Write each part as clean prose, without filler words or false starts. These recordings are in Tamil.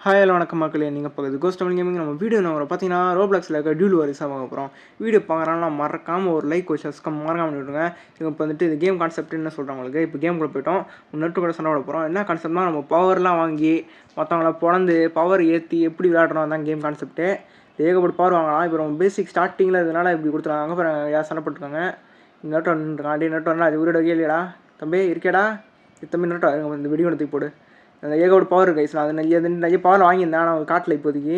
ஹாய் ஹலோ வணக்கம் மக்களே, நீங்கள் பார்க்குறது கோஸ்ட் தமிழ் கேமிங். நம்ம வீடியோ நம்ம பார்த்தீங்கன்னா ரோப்ளாக்ஸில் இருக்க டியூல் வாரிஸாக பார்க்க போகிறோம். வீடியோ பார்க்குறாங்கன்னா மறக்காமல் ஒரு லைக் ஒரு சப்ஸ்கிரைப் மறக்காமல் விட்டுருங்க. இப்போ வந்துட்டு இது கேம் கான்செப்ட் என்ன சொல்கிறாங்க உங்களுக்கு. இப்போ கேம் கூட போய்ட்டோம், நெட்டு கூட சண்டை விட போகிறோம். என்ன கான்செப்ட்னா நம்ம பவர்லாம் வாங்கி மற்றவங்கள பிறந்து பவர் ஏற்றி எப்படி விளையாடுறோம் தான் கேம் கான்செப்ட்டு. ஏகப்பட்ட பவர் வாங்கலாம். இப்போ நம்ம பேசிக் ஸ்டார்டிங்கில் இதனால் இப்படி கொடுத்துருக்காங்க. அப்புறம் யார் சண்டை போட்டுருக்காங்க. நெட்டு வந்துருக்கான். நெட்டு வரலாம். அது உயிரோட இல்லையாடா தம்பி இருக்கேடா தம்பி நெட்டா இந்த வெடி ஒன்று போடு. அந்த ஏகப்பட்ட பவர் கைஸ். நான் அது நிறைய பவர் வாங்கியிருந்தேன், ஆனால் காட்டில் இப்போதைக்கு.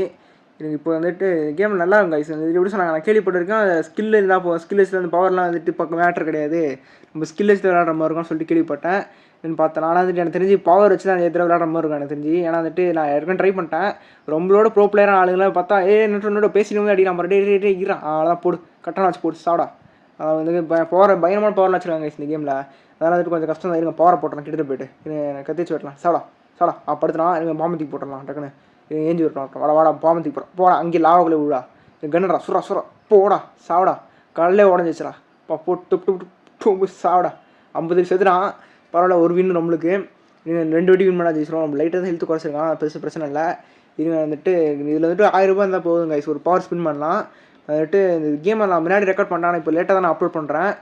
எனக்கு இப்போ வந்துட்டு கேம் நல்லா இருக்கும் கைஸ். இது எப்படி சொன்னாங்க, நான் கேள்விப்பட்டிருக்கேன் ஸ்கில் இருந்தால் ஸ்கில் வச்சு அந்த பவர்லாம் வந்துட்டு பக்கம் மேட்ரு கிடையாது, நம்ம ஸ்கில் வச்சு விளையாடுற மாதிரி இருக்கும்னு சொல்லிட்டு கேள்விப்பட்டேன். பார்த்தேன் நான் வந்துட்டு எனக்கு தெரிஞ்சு பவர் வச்சு தான் எதிராக விளையாடுற மாதிரி இருக்கும் எனக்கு தெரிஞ்சு. ஏன்னா வந்துட்டு நான் ஏற்கனவே ட்ரை பண்ணிட்டேன். ரொம்பளோட ப்ரோ பிளேயரான ஆளுங்களாம் பார்த்தா நெட்டோட பேசினவங்க அடிக்கலாம் பாரு, டே ஈரான் அதெல்லாம் போடு கட்டணம் வச்சு போட்டு சாப்பிடா. வந்து பவர் பயங்கரமான பவர்லாம் வச்சுருக்காங்க கைஸ் இந்த கேமில். அதனால் வந்துட்டு கொஞ்சம் கஷ்டம் தான். இருங்க பவரை போட்டுறேன் கிட்ட போய்ட்டு கத்திச்சு வரலாம் சாப்பிடா சாடா படுத்துனா எனக்கு பாம்பத்திக்கு போட்டுடலாம் டக்குன்னு ஏஞ்சி வரட்டும். வாடா பாம்பத்திக்கு போடா அங்கே லாவாக்குள்ளே விடா கண்ணுடா சுரா போடா சாவடா கடலே உடஞ்சிச்சுடா போட்டு சாவடா 50 செத்துறான். பரவாயில்ல, ஒரு வின்னு நம்மளுக்கு. 2 வாட்டி வின் பண்ணா ஜெயிச்சிடும். நம்ம லைட்டாக தான் ஹெல்த்து குறைச்சிருக்கான், பெருசு பிரச்சனை இல்லை. இது வந்துட்டு இதில் வந்துட்டு 1000 ரூபாய் இருந்தால் போதும் கைஸ், ஒரு பவர் ஸ்பின் பண்ணலாம். வந்துட்டு இந்த கேமை நான் முன்னாடி ரெக்கார்ட் பண்ணுறேன், இப்போ லேட்டாக தான் நான் அப்லோட் பண்ணுறேன்.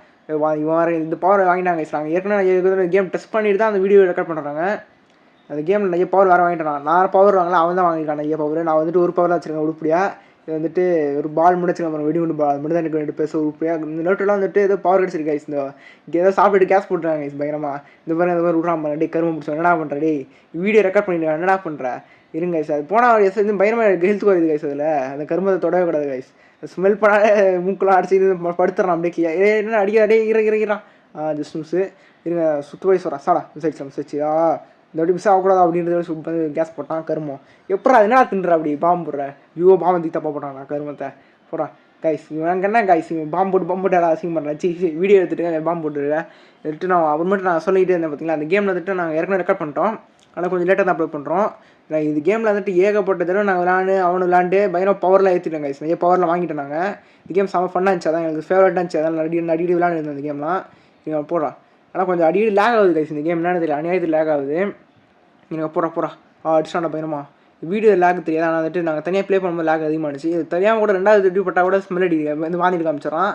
இவன் இந்த பவர் வாங்கிட்டாங்க கைஸ். நாங்கள் ஏற்கனவே கேம் டெஸ்ட் பண்ணிட்டு தான் அந்த வீடியோ ரெக்கார்ட் பண்ணுறாங்க. அந்த கேமில் நிறைய பவர் வேறு வாங்கிட்டான். நான் பவர் வாங்கலாம், அவன் தான் வாங்கியிருக்கான் நிறைய பவர். நான் வந்துட்டு ஒரு பவர் தான் வச்சுருக்கேன் உருப்படியாக. இது வந்துட்டு ஒரு பால் முடிச்சிருக்கேன், அப்புறம் வெடி பால் மட்டும் தான் எனக்கு 2 பேச உருப்படியாக. இந்த நோட்டெல்லாம் வந்துட்டு ஏதோ பவர் கிடச்சிருக்கு கைஸ். இங்கே ஏதோ சாப்பிட்டு கேஸ் போட்டுருக்காங்க கைஸ் பயங்கரமாக. இந்த மாதிரி விட்றான் பண்ண கரும்பு பிடிச்சோம். என்னடா பண்ணுற டே வீடியோ ரெக்கார்ட் பண்ணிட்டு என்னடா பண்ணுற இருங்க கைஸ். அது போனால் எஸ் பயங்கரமாக ஹெல்த் வருது கைஸ். அதில் அந்த கரும்பை தொடவே கூடாது கைஸ். ஸ்மெல் பண்ணாலே மூக்கெல்லாம் அடிச்சு படுத்துறான் அப்படியே. என்ன அடிக்காடே இறான் ஜஸ்ட் மிஸ்ஸு. இருங்க சுத்து வயசு வரா சாடா மிஸ் இந்த வாட்டி மிஸ் ஆகக்கூடாது அப்படின்றது கேஸ் போட்டான் கருமம். எப்படா என்னடா தின்ற அப்படி பாம்பு போடுற ஐயோ பாம்பத்துக்கு தப்பா போட்டான் நான் கருமத்தை போடுறான் கைஸ். இவன் என்ன கைஸ் பாம்பு போட்டு எல்லாம் அசிங்கம் பண்ணுறேன். வீடியோ எடுத்துகிட்டு பாம்பு போட்டுருக்கேன். எடுத்துட்டு நான் அப்புறமேட்டு நான் சொல்லிகிட்டே இருந்தேன் பார்த்தீங்களா. அந்த கேமில் வந்துட்டு நாங்கள் ஏற்கனவே ரெக்கார்ட் பண்ணிட்டோம், ஆனால் கொஞ்சம் லேட்டாக தான் அப்லோட் பண்ணுறோம். நான் இது கேமில் வந்துட்டு ஏகப்பட்ட தடவை நாங்கள் விளாண்டு பயங்கர பவர்லாம் ஏற்றிட்டேன் கைஸ். நிறைய பவர்லாம் வாங்கிட்டேன் நாங்கள். இந்த கேம் செம்ம ஃபன்னாக இருந்துச்சு, அதான் எனக்கு ஃபேவரட்டாக இருந்துச்சு. அதனால் அடிக்கடி விளாண்டுருந்தேன் இந்த கேம்லாம். நீங்கள் போடுறான் ஆனால் கொஞ்சம் அடிக்கடி லேக் ஆகுது கைஸ். இந்த கேம் என்னன்னு தெரியல, அநியாயத்துக்கு லேக் ஆகுது. நீங்கள் போகிறா அடிச்சாண்டா பயணமா வீடியோ லேக் தெரியாது. ஆனால் வந்துட்டு நாங்கள் தனியாக ப்ளே பண்ணும்போது லேக் அதிகமாக இருந்துச்சு. இது தெரியாமல் கூட 2வது வீடியோ பட்டால் கூட ஸ்மெல் அடி வந்து வாங்கிட்டு காமிச்சிடறான்.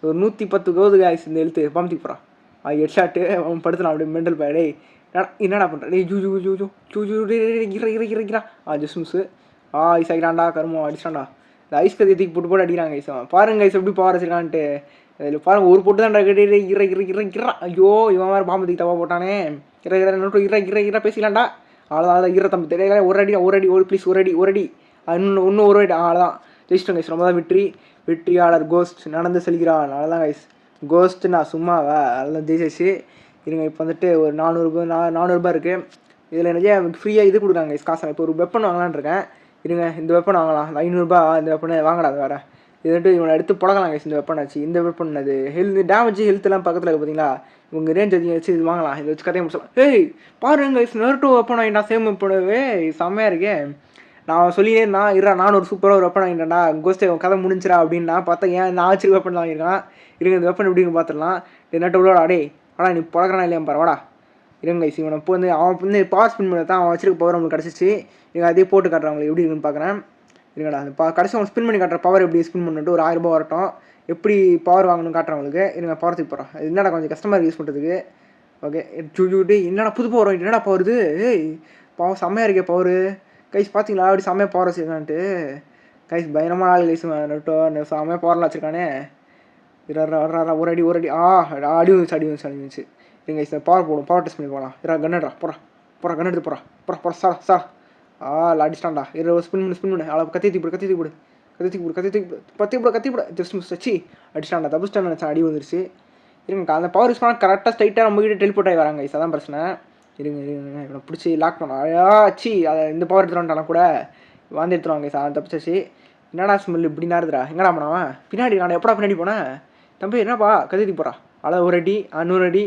ஒரு 110 கோது கைஸ் இந்த எழுத்து பாம்பத்திக்கு போகிறான். ஹெட் ஷாட்டு அவன் படுத்துனான் அப்படியே மெண்டல் பேடே. என்னடா பண்ணுறேன் டே ஜூ ஜஸ்ட் மிஸ்ஸு. ஐஸ் ஆகிடாண்டா கருமம் அடிச்சாண்டா. இந்த ஐஸ் கத்தி தூக்கி போட்டு அடிக்கிறாங்க கைஸ். பாருங்க கைஸ் எப்படி பவர் வச்சிருக்கான்ட்டு. இதில் பாருங்க ஒரு போட்டு தான் இறா ஐயோ இவன் வேறு பாம்பத்திக்கு தவா போட்டானே. இற பேசிக்கலாம்டா. அவ்வளோதான் ஈர தம்பி தெரியல. ஒரு ப்ளீஸ் ஒரு அடி இன்னும் ஒரு அடி அவ்வளோதான் ஜெயிச்சிட்டோம் கைஸ். ரொம்ப தான் வெற்றியாளர் கோஸ்ட் நடந்து செல்கிறான். அவ்வளோதான் கைஸ். கோஸ்ட்டு நான் சும்மாவா அதெல்லாம் ஜெயிச்சிச்சு. இருங்க இப்போ வந்துட்டு ஒரு 400 ரூபாய் இருக்குது. இதில் நிறைய ஃப்ரீயாக இது கொடுக்குறாங்க கைஸ் காசு. இப்போ ஒரு வெப்பன் வாங்கலான்னு இருக்கேன். இருங்க இந்த வெப்பன் வாங்கலாம் 500 ரூபாய். இந்த வெப்பனை வாங்கடாது வேறு. இது வந்துட்டு இவனை எடுத்து புடக்கலாம் கைஸ். இந்த வெப்பன் ஆச்சு. இந்த வெப்பன் அது ஹெல்த்லாம் பக்கத்தில் இருக்குது பார்த்தீங்களா. இவங்க ரேஞ்ச் அதிகம் வச்சு இது வாங்கலாம். இதை வச்சு கதையை முடிச்சலாம். ஏய் பாருங்க கைஸ் நெருட்டோ வெப்பன் வாங்கிட்டா சேம் வெப்பனவே செம்மையாக இருக்கே. நான் சொல்லியே நான் ஒரு சூப்பராக ஒரு வெப்பன் வாங்கிட்டேன்டா கோஸ்டே கதை முடிஞ்சிடா அப்படின்னா பார்த்தா ஏன் நான் வச்சு வெப்பன் வாங்கியிருக்கான். இருங்க இந்த வெப்பன் எப்படின்னு பார்த்துடலாம். நெட்டை உள்ளோட அடே ஆனால் நீ புடக்கிறான் இல்லையா பரவாடா. இருங்க கைஸ் இவனை இப்போ வந்து அவன் வந்து பவர் ஸ்பின் பண்ண தான் அவன் வச்சிருக்க பவர் நம்மளுக்கு கிடச்சிச்சு. நீங்கள் அதே போட்டு காட்டுறான் உங்களுக்கு எப்படி இருக்குன்னு பார்க்குறேன். இருங்கடா அந்த கடைசி அவன் ஸ்பின் பண்ணி காட்டுற பவர் எப்படி ஸ்பின் பண்ணிட்டு ஒரு 1000 ரூபாய் வரட்டும். எப்படி பவர் வாங்கணும்னு காட்டுறவங்களுக்கு. இருங்க பவர்த்துக்கு போகிறோம். என்னடா கொஞ்சம் கஸ்டமர் யூஸ் பண்ணுறதுக்கு. ஓகே ஜூட்டு என்னடா புது பவர் வாங்கிட்டு என்னடா பவர் இது. ஏய் பவர் செம்மையாக இருக்கே பவர் கைஸ். பார்த்தீங்களா அப்படி செம்மையாக பவர் வச்சுருக்கான்ட்டு கைஸ். பயங்கரமான ஆள் கைஸ் நட்டோ செம்மையாக பவர்லாம் வச்சுருக்கானே. ஒரு அடி அடி வந்துச்சு. இருங்க கைஸ் பவர் பவர் டெஸ்ட் பண்ணி போகலாம். கன்னடா போகிறா கன் எடுத்து போகிறா சாடா அடிச்சிட்டான்டா. ஸ்பின் பண்ணு அவ்வளோ கத்தி போடு ஜஸ்ட் மிஸ் வச்சு அடிச்சிட்டான்டா. தப்பிச்சிட்டான்னு நினச்சேன், அடி வந்துருச்சு. இருங்க அந்த பவர் யூஸ் பண்ணால் கரெக்டாக ஸ்ட்ரைட்டாக நம்ம கிட்டே டெலிபோர்ட் ஆகி வராங்க கைஸ். அதான் பிரச்சனை. இருங்க இவனை பிடிச்சி லாக் பண்ண ஆச்சி அதை இந்த பவர் எடுத்துட்டானா கூட வாந்தி எடுத்துருவாங்க கைஸ். அதான் தப்பிச்சாச்சு. என்னடா ஸ்மெல் இப்படி நேரத்துடா எங்கடா போனாவன் பின்னாடி நான் எப்படா பின்னாடி போனேன் தம்பி என்னப்பா கத்தி போகிறா அவ்வளோ ஒரு அடி 100 அடி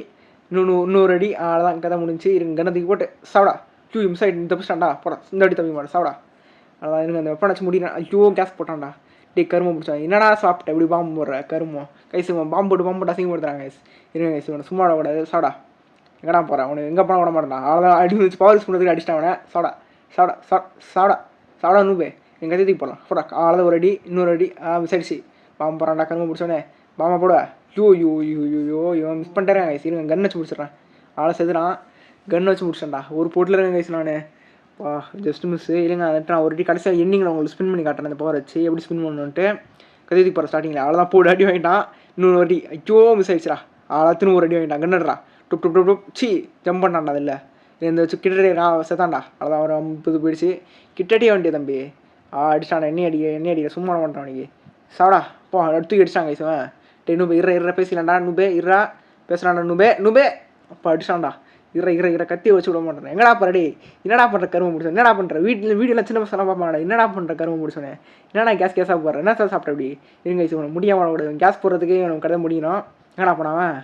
இன்னொரு அடி அவ்வளோதான் கதை முடிஞ்சு. இருங்க கண்ணத்துக்கு போட்டு சாப்பிடா மிஸ் ஆகிட்டு தப்பிச்சிட்டான்டா போடா இந்த அடி தம்பி மாட்டேன் சாப்பிடா. அதான் இருங்க அந்த வெப்பன் வச்சு முடிக்கிறேன். ஐயோ கேஸ் போட்டான்டா. டே கருமம் பிடிச்சா என்னடா சாப்பிட்டேன் எப்படி பாம்பு போடுற கருமம் கைஸ். பாம்பு போட்டு அசிங்கப்படுத்துறாங்க கைஸ். இருங்க கைஸ் இவனை சும்மா விடாது சாப்பிடா. எங்கடா போகிறேன் அவனுக்கு எங்கே போனால் விட மாட்டான். அவ்வளோதான் அடி வச்சு பவர் யூஸ் பண்ணுறதுக்கு அடிச்சிட்டான் அவனை சாப்பிடா. சாப்பிடா சாப்பிடா சாப்பிடா நூபே எங்கள் கத்தி போடலாம் போடா அவ்வளோதான் ஒரு அடி இன்னொரு அடி மிஸ் அடிச்சு பாம்பு போகிறான்டா கரும்பு பிடிச்சோன்னே பாமா போடுவா இவன் மிஸ் பண்ணிட்டேன் கைஸ் இருங்க கன் வச்சு முடிச்சிட்றான் ஆளை செதுறான் கன் வச்சு முடிச்சேன்டா ஒரு போட்டில் இருக்கேன் கைஸ் நான் வா ஜஸ்ட் மிஸ்ஸு இல்லைங்க வந்துட்டு நான் ஒரு அடி கடைசியாக எண்டிங்கில் உங்களுக்கு ஸ்பின் பண்ணி காட்டுறேன் அந்த பவர் வச்சு எப்படி ஸ்பின் பண்ணணுன்ட்டு கத்தி போகிற ஸ்டார்டிங்கில் அவ்வளோதான் போடு அடி வாங்கிட்டான் இன்னொரு அடி ஐயோ மிஸ் ஆயிடுச்சுடா ஆளாத்துன்னு ஒரு அடி வாங்கிட்டான் கன்னுடுறா டுப் டுப் டுப் டுப் சி ஜம்ப் பண்ணான்டா அதில் இந்த வச்சு கிட்டடி செத்தான்டா அவ்வளோதான் ஒரு 50 போயிடுச்சு கிட்டடியே வண்டிய தம்பி அடிச்சான்டா எண்ணெய் அடிக்க சும்மா பண்ணுறான் அவனுக்கு சாடா போ தூக்கி அடிச்சாங்க கைசுவன் டே நூபே இற பேசலாம்டா நூபே இறா பேசுகிறான்டா நூபே அப்போ அடிச்சான்டா இற கத்தியை வச்சு விட மாட்டேன் எங்கடா பண்ணுறடி என்னடா பண்ணுற கரும்பு முடிச்சோம் என்னடா பண்ணுற வீடியோலாம் சின்ன பசங்க பார்ப்பாடா என்னடா பண்ணுற கரும்பு முடிச்சோன்னே என்னடா கேஸாக போடுறேன் என்ன சார் சாப்பிட்ட அப்படி இருங்க கைஸ் முடியாமல் விட கேஸ் போடுறதுக்கு எனக்கு கதை முடியணும் எங்கடா போனாவன்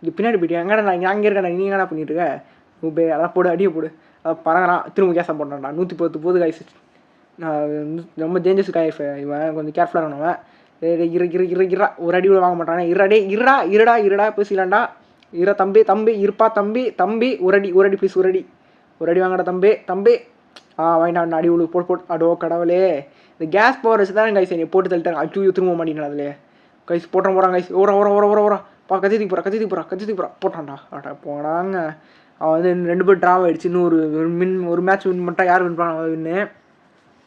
இங்கே பின்னாடி போயிட்டு எங்கடா நான் அங்கே இருக்கேன் நீ என்னடா பண்ணிட்டு இருக்க நூபே அதான் போடு அடியை போடு அதை பறங்கிறான் திரும்ப கேஸாக போட்டான்டா 110 போது காய்ஸ் ரொம்ப டேஞ்சர்ஸ் காய்ஸ் இவன் கொஞ்சம் கேர்ஃபுல்லாக இருக்கணும் இறா ஒரு அடி கூட வாங்க மாட்டானே இருடா பேசிக்கலாம்டா தம்பி இருப்பா தம்பி ஒரு அடி ப்ளீஸ் ஒரு அடி வாங்கடா தம்பி வாங்கிட்டான் அடி உழு போட்டு அடோ கடவுளே இந்த கேஸ் பவர் வச்சு தான் கைஸ் நீ போட்டு தள்ளிட்டாங்க அச்சூ திரும்ப மாட்டேங்கிறான் அதில் கைஸ் போகிறான் கைஸ் ஓரா பா கத்தி போகிறா போட்டான்டா ஆட்டா போனாங்க அவன் வந்து 2 பேர் ட்ராவ் ஆகிடுச்சு இன்னும் ஒரு மேட்ச் வின் பண்ணிட்டா யார் வின் பண்ண வின்னு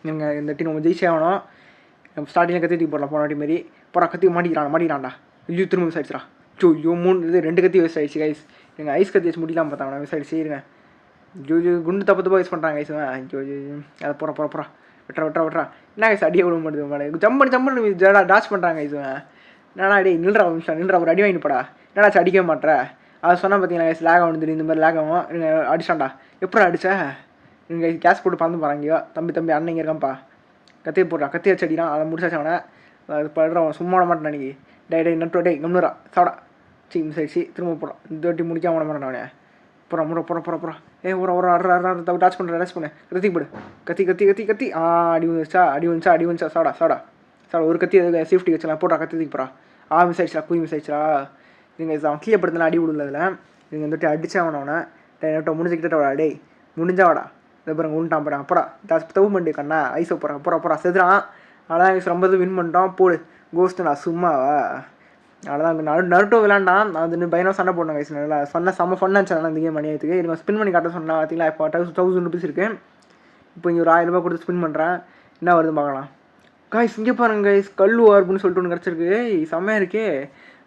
எங்கள் இந்த டீம் நம்ம ஜெயிச்சே ஆகணும் ஸ்டார்டிங்கில் கத்தி போடலாம் போன வாட்டி மாரி போகிறா கத்தி மாட்டிக்கிறான்டா ஐயோ திரும்ப மிஸ் ஆயிடுச்சுடா ஐயோ 2 கத்தி வேஸ்ட் ஆயிடுச்சு கைஸ் எங்கள் ஐஸ் கத்தி வச்சு முடிக்கலாம் பார்த்தாங்க மிஸ் ஆயிடுச்சு இருங்க ஐயோ குண்டு தப்பு யூஸ் பண்ணுறாங்க கைஸ் ஐயோ அதை போகிறா வெட்டுறா என்ன கைஸ் அடியே விட மாட்டேது ஜம்பு டாச் பண்ணுறாங்க கைஸ் என்னடா அடி நில்றா ஒரு அடி வாங்கிட்டு போடா என்னடா அடிக்க மாட்டேற அதை சொன்னால் பார்த்தீங்கன்னா கைஸ் லேக் ஆகும் இந்த மாதிரி லேக் ஆகும் நீங்கள் அடிச்சான்டா எப்படா அடிச்சா நீங்கள் கேஸ் போட்டு பறந்து போகிறாங்க தம்பி அண்ணன் இங்கே இருக்கான்ப்பா கத்தி போடுறான் கத்தி வச்சு அடிக்கிறான் அதை முடிச்சாச்சு அவனை அது படுறான் சும்மா விட மாட்டேன் அன்றைக்கி டே நட்டு கம்னுரா சாப்பிடா மிஸ் ஆயிடுச்சு திரும்ப போகிறான் இந்த வாட்டி முடிக்காம விட மாட்டான் அவனே போகிறான் ஒரு டாச் பண்ணு கத்தி போடு கத்தி அடி வந்துச்சா சாடா ஒரு கத்தி சேஃப்டி வச்சலாம் போடுறா கத்தி போகிறா மிஸ் ஆயிடுச்சா நீங்கள் அவன் கீழே படுத்தினா அடி விடல அதில் நீங்கள் இந்த வாட்டி அடிச்சா அவனை நட்டோ முடிஞ்சுக்கிட்ட வாடா டேய் முடிஞ்சா வாடா இதை பாருங்க உண்டான் போகிறான் அப்புறம் தவு பண்ணி கண்ணா ஐஸை போகிறான் செதுறான் அதான் ஐஸ் ரொம்ப வின் பண்ணிட்டோம் போடு கோஸ்ட்டு நான் சும்மாவா அவ்வளோதான் நருட்டோ விளாண்டான் அது பயணம் சண்டை போடணும் கைஸ் நல்லா செம்ம ஃபன்னாக இருந்துச்சு அந்த கேம் மணியத்துக்கு எனக்கு ஸ்பின் பண்ணி காட்ட சொன்னா பார்த்தீங்களா இப்போ 1000 rupees இருக்குது இப்போ இங்கே ஒரு 1000 ரூபாய் கொடுத்து ஸ்பின் பண்ணுறேன் என்ன வருது பார்க்கலாம் கைஸ் இங்கே பாருங்க கைஸ் கல்லுவார் அப்படின்னு சொல்லிட்டு ஒன்று கிடச்சிருக்கு செம்மையாக இருக்கே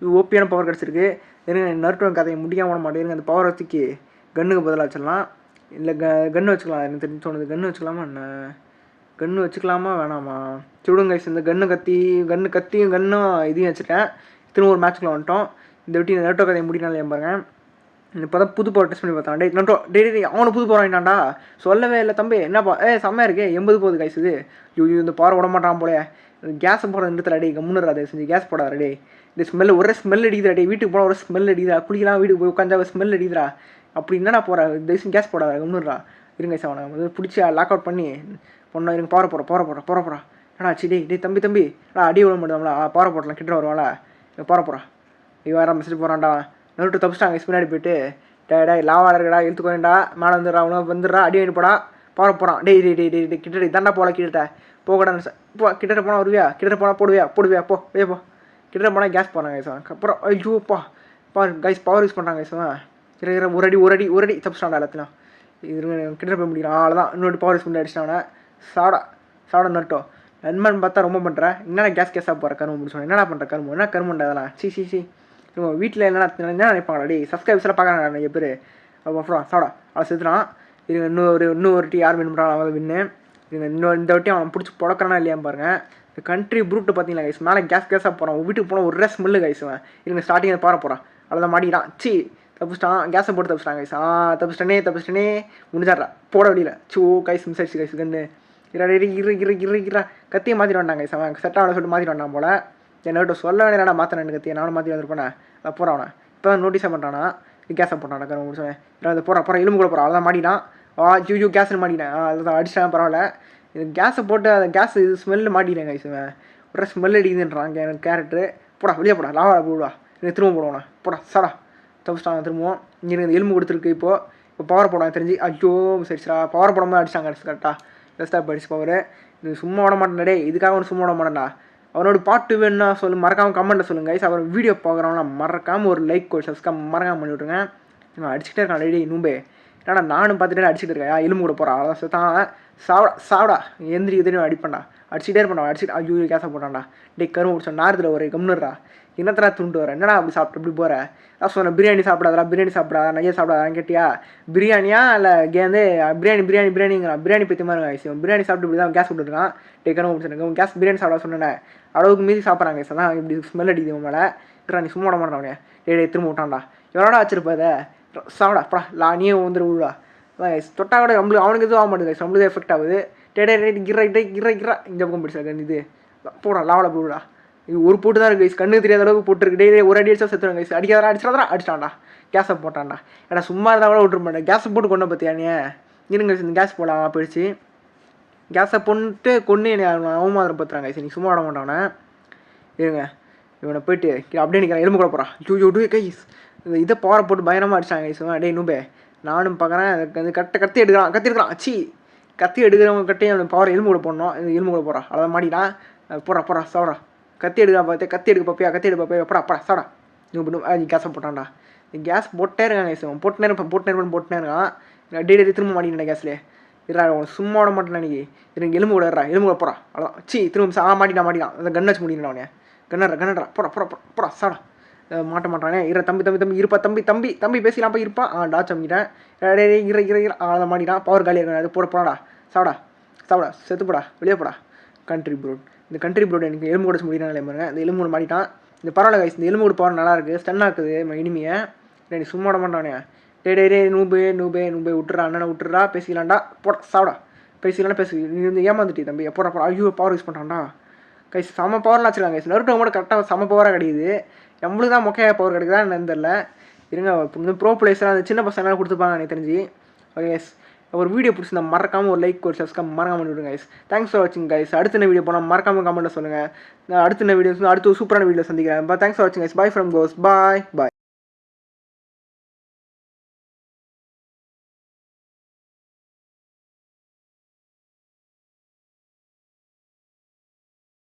இது ஓபியான பவர் கிடச்சிருக்கு நருட்டோ கதையை முடியாம மாட்டேங்குது அந்த பவர் வச்சுக்கு கன்னுக்கு பதிலாக வச்சிடலாம் இல்லை கன்று வச்சுக்கலாம் எனக்கு தெரிஞ்சு தோணுது கன்று வச்சுக்கலாமா வேணாமா சுடுங்க கைஸ் இந்த கன்னும் இதையும் வச்சுட்டேன் திரும்ப ஒரு மேட்ச்க்குள்ள வந்துட்டோம் இந்த வாட்டி நருட்டோ கதையை முடினாலே பாருங்க இப்போ தான் புது பவர் டெஸ்ட் பண்ணி பார்த்தான் நருட்டோ டே அவனை புது பவர் வாங்கிட்டான்டா சொல்லவே இல்லை தம்பி என்னப்பா செம்மையாக இருக்கே 80 போகுது கைஸ் இது இந்த பவர் விட மாட்டான் போல கேஸை போட நிறுத்தல டே கம்முன்னு அதை செஞ்சு கேஸ் போடாத டே இந்த ஒரே ஸ்மெல் அடிக்குதா டே வீட்டுக்கு போனால் ஒரு ஸ்மெல் அடிக்குதா குளிக்கலாம் வீட்டுக்கு போய் உட்காந்தா ஸ்மெல் அடிக்குதா அப்படி என்னடா போகிறேன் தயவுசெய்து கேஸ் போடாத கம்முன்னுறா இருங்க சார் அவனை வந்து பிடிச்சி லாக் அவுட் பண்ணி பொண்ணா இருங்க போகிற ஏடா சி டே தம்பி அடி விட மாட்டோம்ல பவர் போடலாம் கிட்ட வருவாங்களா போகிறா இவன் வேறு மெசேஜ் போகிறான்டா நருட்டோ தப்பிச்சிட்டாங்க பின்னாடி போயிட்டு டே லாவா இருக்கடா இழுத்துக்கோண்டா மேலே வந்துடுறா அவனை வந்துடுறா அடி வாங்கி போடா போகிறான் டே கிட்ட தாண்டா போகலாம் கிட்ட போகக்கூடாது கிட்ட போனால் வருவியா கிட்ட போனால் போடுவியா போ கிட்ட போனால் கேஸ் போகிறாங்க கைஸ் அப்புறம் ஐயோப்பா கைஸ் பவர் யூஸ் பண்ணுறாங்க கைஸ் ஒரு அடி தப்பிச்சிட்டான்டா எல்லாத்தையும் இது கிட்ட போய் முடிக்கிறான் அவ்வளோதான் இன்னொரு பவர் யூஸ் பண்ணி அடிச்சிட்டானே சாடா நருட்டோ நண்பன் பார்த்தா ரொம்ப பண்ணுறேன் என்னடா கேஸாக போகிற கரும்பு முடிச்சோம் என்னடா பண்ணுற கரும்புண்டா அதெல்லாம் சி வீட்டில் என்ன நினைப்பாங்களா டே சப்ஸ்கிரைபர்ஸ்லாம் பார்க்குறாங்க நிறைய பேர் அப்புறம் சாடா அவளை செத்துறான் இது இன்னும் ஒரு யார் வின் பண்ணுறாங்க அவன் வின்னு இந்த வாட்டி அவன் பிடிச்சி புடக்கிறானா இல்லையான்னு பாருங்கள் இந்த கண்ட்ரி ப்ரூட்டு பார்த்தீங்களா கைஸ் மேலே கேஸாக போகிறான் வீட்டுக்கு போனால் ஒரு ஸ்மெல்லு கைஸுவேன் இவங்க ஸ்டார்டிங்கில் போகிறான் அவ்வளோதான் மாட்டிக்கிறான் தப்பிச்சிட்டான் கேஸை போட்டு தப்பிச்சிட்டான் கைஸ் தப்பிச்சிட்டனே முடிஞ்சாடுறா போட வழியில் கைஸ் மிஸ் ஆயிடுச்சு கைஸ் கன்று இரா கத்தியை மாற்றிட்டு வந்தாங்க கைஸ் அவன் செட்டாக சொல்லிட்டு மாற்றிட்டு வந்தான் போல் என்னோட சொல்ல வேணா மாற்றினேன் கத்தியை நானும் மாற்றி வந்துருப்பேனே அதை போகிறான் இப்போ தான் நோட்டீஸாக பண்ணுறானா கேஸை போட்டான் கரு முடிச்சவன் அதை போகிறான் எலும்பு கூட போகிறான் அதான் மாட்டினான் கேஸ்ன்னு மாட்டினேன் அதுதான் அடிச்சிட்டேன் பரவாயில்ல இது கேஸை போட்டு அந்த கேஸ் இது ஸ்மெல்லு மாட்டினேன் கைஸ் ஒரு ஸ்மெல் அடிக்குதுன்றான் எனக்கு கேரக்டரு வெளியே போடா லாவா போடுவா திரும்ப போடுவானா போடா சாடா தப்பிச்சிட்டாங்க திரும்பவும் இங்கே எலும்பு கொடுத்துருக்கு இப்போது இப்போ பவர் போடுவாங்க தெரிஞ்சு ஐயோ சரிடா பவர் போடாமல் அடிச்சாங்க கரெக்டாக பெஸ்ட்டாக படிச்சு பவர் இது சும்மா விட மாட்டேன் டே இதுக்காக ஒன்று சும்மா விட மாட்டேன்டா அவனோட பாட்டு வேணும்னா மறக்காமல் கமெண்ட்டில் சொல்லுங்கள் கைஸ் அவர் வீடியோ பார்க்குறவங்களா மறக்காமல் ஒரு லைக் சப்ஸ்கிரைப் மறக்காமல் பண்ணி விட்ருங்க இவன் அடிச்சுட்டே இருக்கான் டே நூம்பே ஏன்னா நானும் பார்த்துட்டே அடிச்சுட்டு இருக்கேன் எலும்பு கூட போகிறான் அதான் சுத்தான் சாவடா எந்திரி எதிரி அடிப்பேன்டா அடிச்சுட்டே இருப்பான் அடிச்சுட்டு ஐயோ கேஸை போட்டான்டா டே கரும்பு முடிச்சா நாரத்தில் ஒரு கம்னுறா என்னத்தரா துண்டு வர என்னடா அப்படி சாப்பிட்டு இப்படி போகிற நான் சொன்னேன் பிரியாணி சாப்பிடாதா பிரியாணி சாப்பிடாதா நைய சாப்பிடாதான்னு கேட்டியா பிரியாணியா இல்லை கேந்து பிரியாணிங்கிறான் பிரியாணி பற்றி மாதிரி ஆயிடுச்சு பிரியாணி சாப்பிட்டு இப்படி தான் கேஸ் விட்டுருக்கான் டே கரும்பு முடிச்சிருக்கேன் கேஸ் பிரியாணி சாப்பிட சொன்னேன் அளவுக்கு மீறி சாப்பிட்றாங்க சார் தான் இப்படி ஸ்மெல் அடிக்குது உன் மேலே இருக்கிறா நீ சும்மா விட மாட்டான் டே திரும்ப விட்டான்டா எவ்வளோடா வச்சிருப்பதை சாப்பிடா படா நீயே வந்துடு விடுவா தொட்டா கூட நம்மளுக்கு அவனுக்கு எதுவும் ஆக மாட்டேங்குது நம்மளுக்கு எஃபெக்ட் ஆகுது கிரா இந்த பக்கம் பிடிச்சா இது போடா லாவடா போடுடா இது ஒரு போட்டு தான் இருக்குது கண்ணு தெரியாத அளவுக்கு போட்டுருக்கு டே ஒரு அடி அடிச்சா செத்துருங்க அடிக்காதா அடிச்சாதா அடிச்சிட்டான்டா கேஸை போட்டான்டா ஏன்னா சும்மா இருந்தால் கூட விட்டுரு மாட்டேன் கேஸை போட்டு கொண்டு பார்த்தியா நீ இருங்க இந்த கேஸ் போடலாம் போயிடுச்சு கேஸை பொண்ணுட்டு கொண்டு என்னை அவமாதிரம் பார்த்துறாங்க நீ சும்மா விட மாட்டானே இருங்க இவனை போயிட்டு அப்படியே நிற்கிறேன் எலும்பு கூட போகிறான் ஜூ கைஸ் இதை பவரை போட்டு பயங்கரமாக அடிச்சாங்க கைஸ் டே நூபே நானும் பார்க்குறேன் அது கத்தி எடுக்கிறான் கத்தி எடுக்கிறவங்க கட்டையும் அவன் பவர் எலும்பு கூட போடணும் இது எலும்பு கூட போகிறான் அதான் மாட்டினா போடுறா சாப்பிட்றா கத்தி எடுக்கலாம் பார்த்தே கத்தி எடுக்க பார்ப்பியா போடா சாப்பிடா நீ கேஸை போட்டான்டா நீ கேஸ் போட்டே இருக்காங்க கைஸ் போட்டுனே இருக்கான் டே திரும்ப மாட்டினேன் கேஸ்லேயே இருறா சும்மா விட மாட்டேன் அன்றைக்கி எனக்கு எலும்பு கூட போகிறா அவ்வளோதான் திரும்ப மாட்டினான் அந்த கன் வச்சு முடியணும் அவனே கண்ணறா போடா சாடா மாட்ட மாட்டானே தம்பி இருப்பா தம்பி பேசிக்கலாம் இருப்பான் டாச் அமிக்கிட்டேன் அதை மாட்டிட்டான் பவர் காலியாக இருக்கான் அது போடாடா சாப்பிடா செத்துப்படா வெளியே போடா கண்ட்ரி ப்ரோட் இந்த கண்ட்ரி ப்ரோட் எனக்கு எலும்பு கூட முடியறாங்களே பாருங்க இந்த எலும்பு கூட மாட்டிட்டான் இந்த பரவாயில்ல கைஸ் இந்த எலும்பு கூட பவர் நல்லா இருக்குது ஸ்டன் ஆக்குது இனிமையை நீ சும்மா விட மாட்டானே டே நூபே விட்டுறா அண்ணனை விட்டுறா பேசிக்கலாம்டா போடா சாப்பிடா பேசி நீ வந்து ஏமாந்துட்டி தம்பி போடா ஐயோ பவர் யூஸ் பண்ணுறான்டா கைஸ் செம பவர்லாம் வச்சுருக்காங்க கைஸ் நருட்டோ கூட கரெக்டாக செம பவராக கிடைக்குது நம்மளுக்கு தான் மொக்கையாக பவர் கிடைக்குதா என்னன்னு தெரில இருங்க இப்போ ப்ரோ பிளேஸ்லாம் அந்த சின்ன பசங்களாம் கொடுத்துருப்பாங்க எனக்கு தெரிஞ்சு ஓகே கைஸ் ஒரு வீடியோ பிடிச்சிருந்தா மறக்காமல் ஒரு லைக் ஒரு சப்ஸ்கிரைப் மறக்காமல் விடுங்க கைஸ் தேங்க்ஸ் ஃபார் வாட்சிங் கைஸ் அடுத்த வீடியோ போனால் மறக்காமல் கமெண்ட்டில் சொல்லுங்கள் அடுத்த வீடியோஸ் அடுத்த சூப்பரான வீடியோ சந்திக்கிறேன் தேங்க்ஸ் ஃபார் வாட்சிங் கைஸ் பாய் ஃப்ரம் கோஸ் பாய்